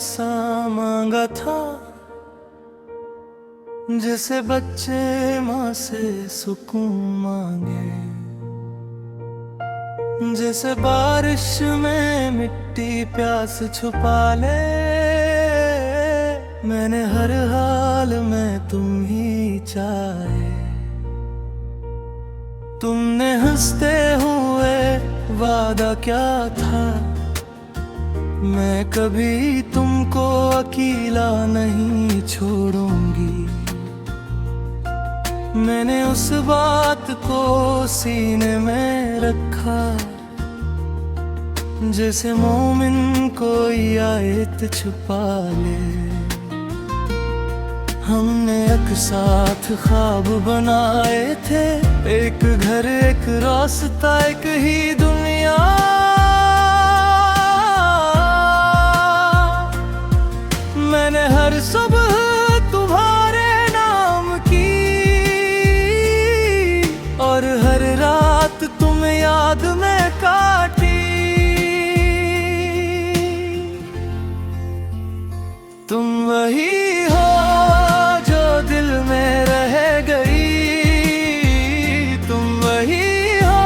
सा मांगा था, जैसे बच्चे माँ से सुकून मांगे। जैसे बारिश में मिट्टी प्यास छुपा ले, मैंने हर हाल में तुम ही चाहे। तुमने हंसते हुए वादा क्या था, मैं कभी तुमको अकेला नहीं छोड़ूंगी। मैंने उस बात को सीने में रखा, जैसे मोमिन कोई आयत छुपा ले। हमने एक साथ ख्वाब बनाए थे, एक घर एक रास्ता एक ही दुनिया। मैंने हर सुबह तुम्हारे नाम की, और हर रात तुम याद में काटी। तुम वही हो जो दिल में रह गई, तुम वही हो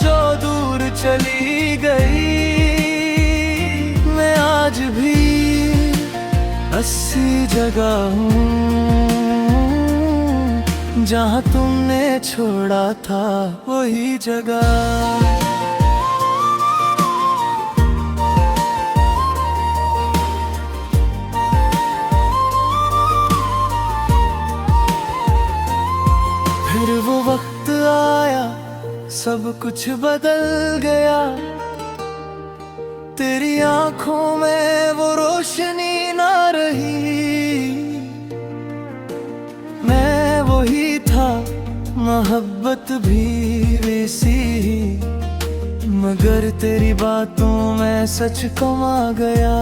जो दूर चली गई। मैं आज भी ऐसी जगह हूँ, जहाँ तुमने छोड़ा था वही जगह। फिर वो वक्त आया, सब कुछ बदल गया। तेरी आंखों में वो रोशनी ना रही। मैं वही था, मोहब्बत भी वैसी ही, मगर तेरी बातों में सच कमा गया।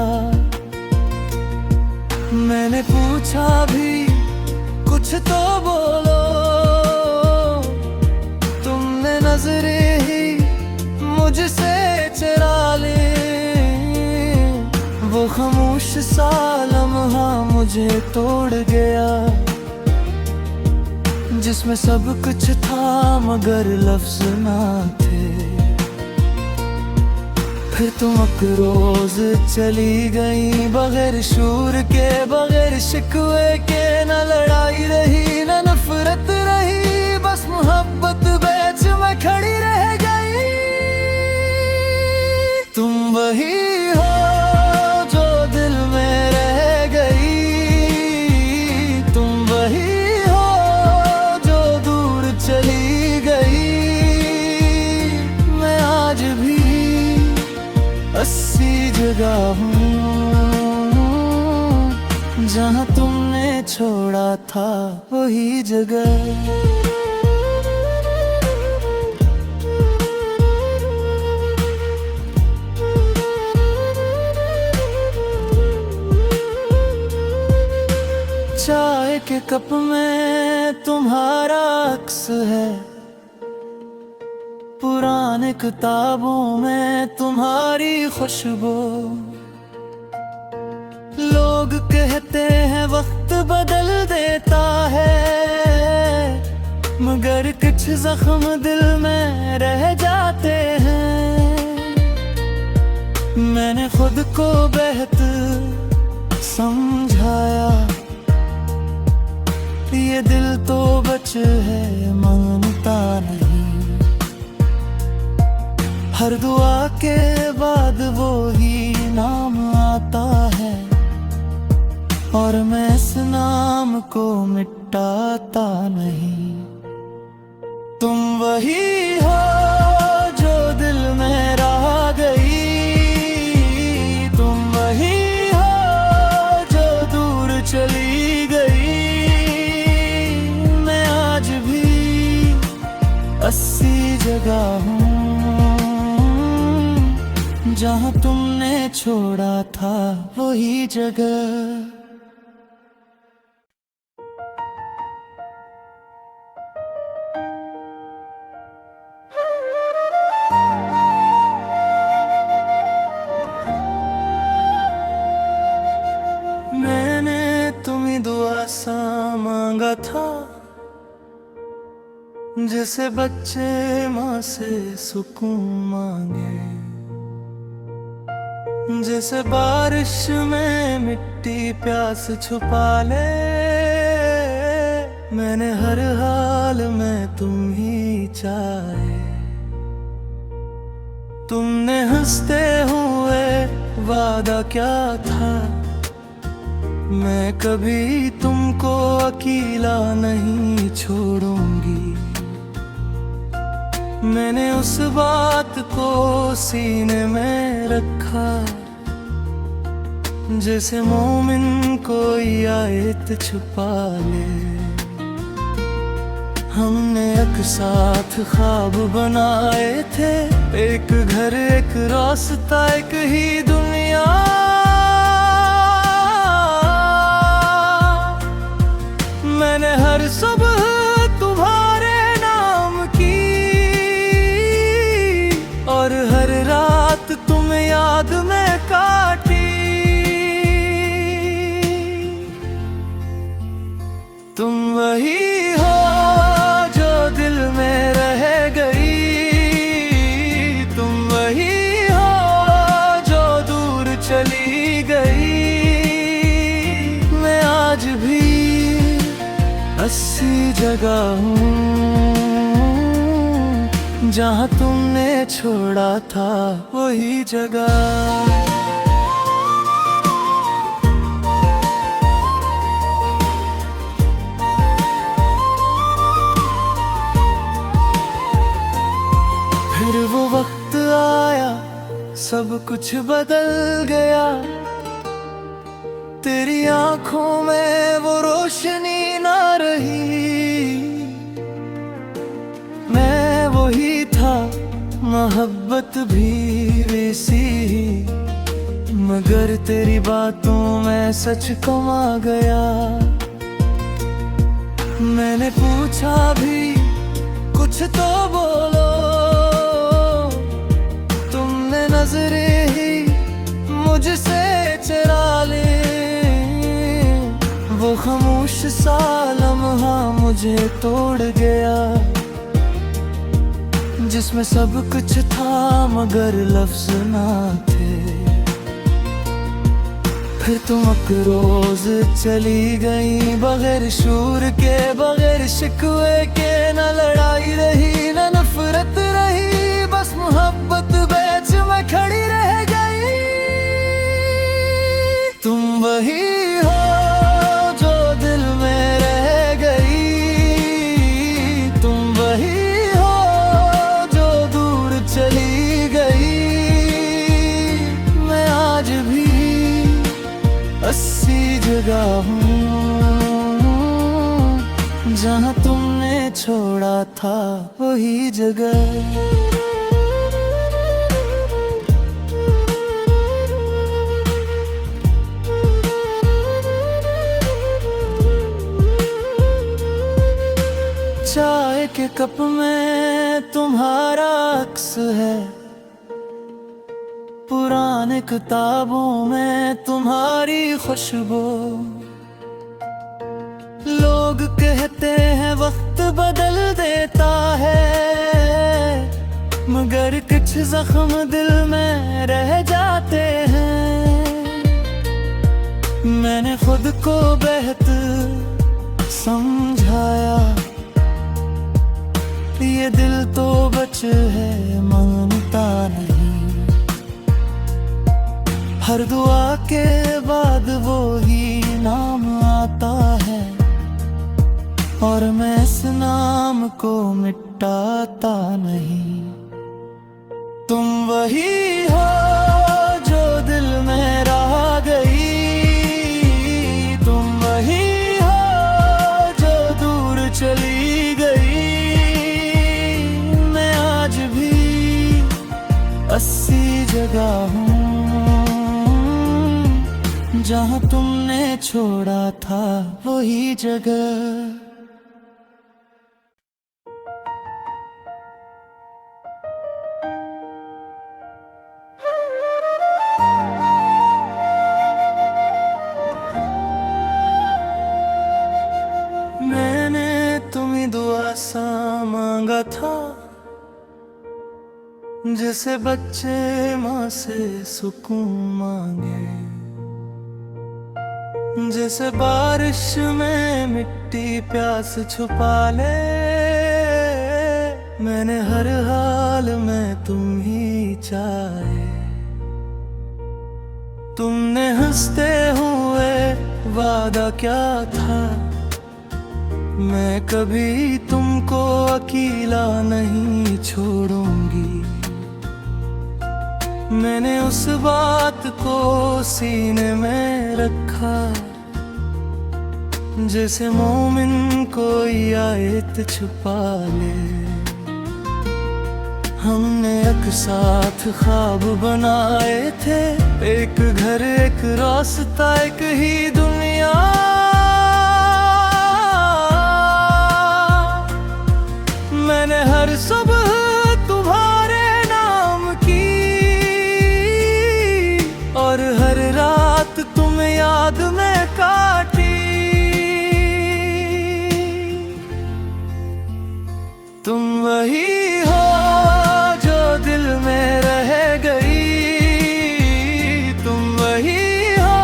मैंने पूछा भी कुछ तो बोलो, तुमने नजरें ही मुझसे चुरा ली। वो खामोश सा लम्हा मुझे तोड़ गया, जिसमें सब कुछ था मगर लफ्ज ना थे। फिर तुम रोज चली गई, बगैर शूर के बगैर शिकवे के। न लड़ाई रही न नफरत रही, बस मोहब्बत बीच में खड़ी रह गई। तुम वही हो जो दिल में रह गई, तुम वही हो जो दूर चली गई। मैं आज भी ऐसी जगह हूँ, जहाँ तुमने छोड़ा था वही जगह। चाय के कप में तुम्हारा अक्स है, पुराने किताबों में तुम्हारी खुशबू। लोग कहते हैं वक्त बदल देता है, मगर कुछ जख्म दिल में रह जाते हैं। मैंने खुद को बेहतर समझाया, ये दिल तो बच है मानता नहीं। हर दुआ के बाद वो ही नाम आता है, और मैं इस नाम को मिटाता नहीं। तुम वही हो जो दिल में रह गई, तुम वही हो जो दूर चली गई। मैं आज भी ऐसी जगह हूँ, जहाँ तुमने छोड़ा था वही जगह। था, जैसे बच्चे माँ से सुकून मांगे, जैसे बारिश में मिट्टी प्यास छुपा ले। मैंने हर हाल में तुम ही चाहे, तुमने हंसते हुए वादा क्या था, मैं कभी तुमको अकेला नहीं छोड़ूंगी। मैंने उस बात को सीने में रखा, जैसे मोमिन कोई आयत छुपा ले। हमने एक साथ ख्वाब बनाए थे, एक घर एक रास्ता एक ही दुनिया। मैंने हर सुबह तुम्हारे नाम की, और हर रात तुम याद में काटी। तुम वही हो जो दिल में रह गई, तुम वही हो जो दूर चली गई। मैं आज भी 80 जगह हूँ, जहाँ तुमने छोड़ा था वही जगह। फिर वो वक्त आया, सब कुछ बदल गया। तेरी आंखों में वो रोशनी ना रही। मैं वही था, मोहब्बत भी वैसी ही, मगर तेरी बातों में सच कमा गया। मैंने पूछा भी कुछ तो बोलो, तुमने नजरें ही मुझसे चुरा ली। वो खामोश सा लम्हा मुझे तोड़ गया, जिसमें सब कुछ था मगर लफ्ज ना थे। फिर तुम रोज चली गई, बगैर शूर के बगैर शिकवे के। न लड़ाई रही न नफरत रही, बस मोहब्बत बीच में खड़ी रह गई। तुम वही हो जो दिल में रह गई, तुम वही हो जो दूर चली गई। मैं आज भी 80 जगह हूँ, जहाँ तुमने छोड़ा था वही जगह। चाय के कप में तुम्हारा अक्स है, पुराने किताबों में तुम्हारी खुशबू। लोग कहते हैं वक्त बदल देता है, मगर कुछ जख्म दिल में रह जाते हैं। मैंने खुद को बेहतर समझाया, ये दिल तो बच है मानता नहीं। हर दुआ के बाद वो ही नाम आता है, और मैं इस नाम को मिटाता नहीं। तुम वही हो जो दिल में रह गई, तुम वही हो जो दूर चली गई। मैं आज भी 80 जगह हूँ, जहाँ तुमने छोड़ा था वही जगह। मैं जैसे बच्चे माँ से सुकून मांगे, जैसे बारिश में मिट्टी प्यास छुपा ले। मैंने हर हाल में तुम ही चाहे, तुमने हंसते हुए वादा क्या था, मैं कभी तुमको अकेला नहीं छोड़ूंगी। मैंने उस बात को सीने में रखा, जैसे मोमिन कोई आयत छुपा ले। हमने एक साथ ख्वाब बनाए थे, एक घर एक रास्ता एक ही दुनिया। मैंने हर सुबह तुम्हारे नाम की, और हर रात तुम याद में काटी। तुम वही हो जो दिल में रह गई, तुम वही हो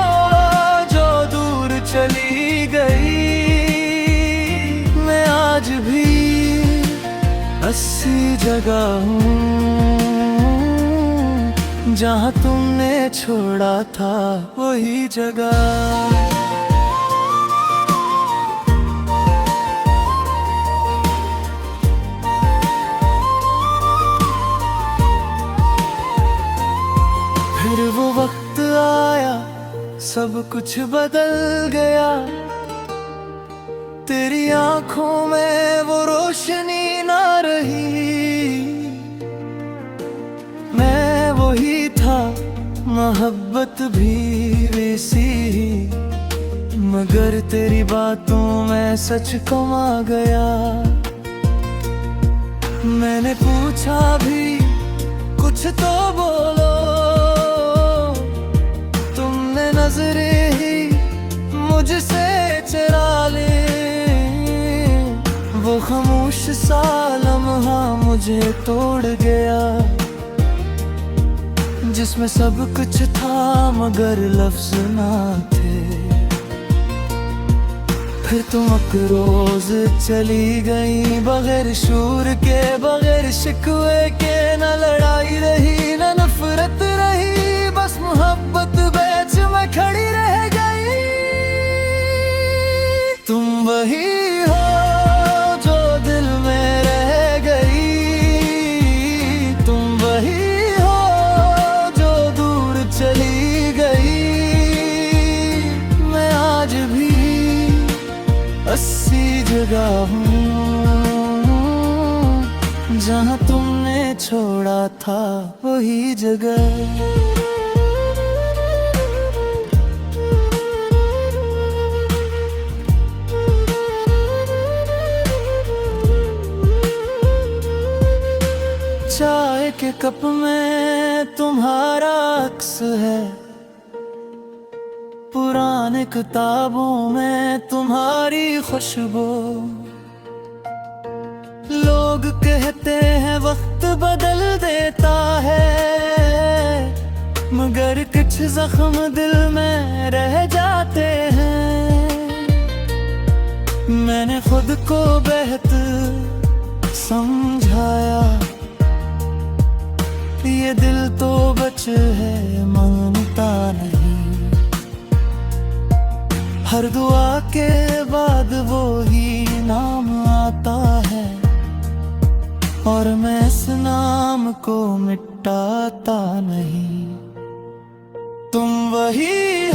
जो दूर चली गई। मैं आज भी 80 जगह हूँ, जहाँ तुमने छोड़ा था वही जगह। फिर वो वक्त आया, सब कुछ बदल गया। तेरी आंखों में वो रोशनी ना रही। मैं वही था, मोहब्बत भी वैसी ही, मगर तेरी बातों में सच कमा गया। मैंने पूछा भी कुछ तो बोलो, नजरें ही मुझसे चरा ले। वो खामोश सा लम्हा मुझे तोड़ गया, जिसमें सब कुछ था मगर लफ्ज ना थे। फिर तुम अकरोज चली गई, बगैर शूर के बगैर शिकवे के। न लड़ाई रही न नफरत रही, बस मोहब्बत बेच में खड़ी रह गई। तुम वही हो जो दिल में रह गई, तुम वही हो जो दूर चली गई। मैं आज भी 80 जगह हूँ, जहाँ तुमने छोड़ा था वही जगह। चाय के कप में तुम्हारा अक्स है, पुराने किताबों में तुम्हारी खुशबू। लोग कहते हैं वक्त बदल देता है, मगर कुछ जख्म दिल में रह जाते हैं। मैंने खुद को बेहतर समझाया, ये दिल तो बच है मानता नहीं। हर दुआ के बाद वो ही नाम आता है, और मैं इस नाम को मिटाता नहीं। तुम वही